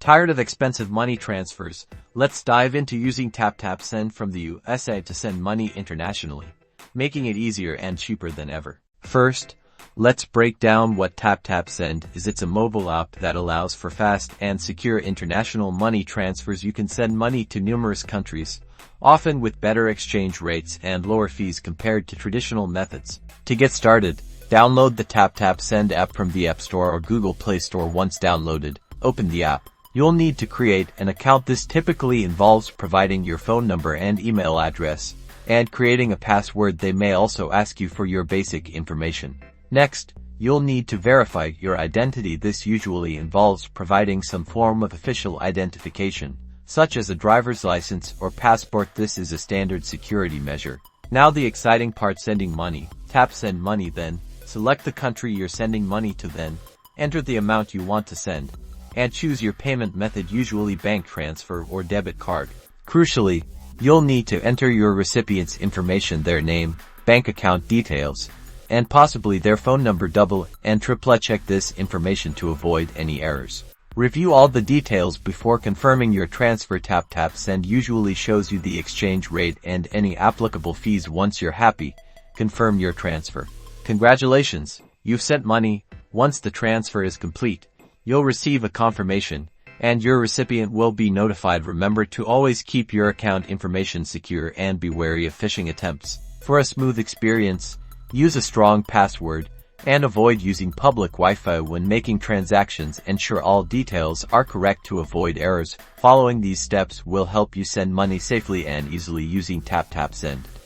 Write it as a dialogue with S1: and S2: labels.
S1: Tired of expensive money transfers? Let's dive into using Taptap Send from the USA to send money internationally, making it easier and cheaper than ever. First, let's break down what Taptap Send is. It's a mobile app that allows for fast and secure international money transfers. You can send money to numerous countries, often with better exchange rates and lower fees compared to traditional methods. To get started, download the Taptap Send app from the App Store or Google Play Store. Once downloaded, open the app. You'll need to create an account. This typically involves providing your phone number and email address, and creating a password. They may also ask you for your basic information. Next, you'll need to verify your identity. This usually involves providing some form of official identification, such as a driver's license or passport. This is a standard security measure. Now the exciting part: sending money. Tap Send Money, then select the country you're sending money to, then enter the amount you want to send, and choose your payment method, usually bank transfer or debit card. Crucially, you'll need to enter your recipient's information, their name, bank account details, and possibly their phone number. Double and triple check this information to avoid any errors. Review all the details before confirming your transfer. Taptap Send usually shows you the exchange rate and any applicable fees. Once you're happy, confirm your transfer. Congratulations, you've sent money. Once the transfer is complete, you'll receive a confirmation, and your recipient will be notified. Remember to always keep your account information secure and be wary of phishing attempts. For a smooth experience, use a strong password and avoid using public Wi-Fi when making transactions. Ensure all details are correct to avoid errors. Following these steps will help you send money safely and easily using Taptap Send.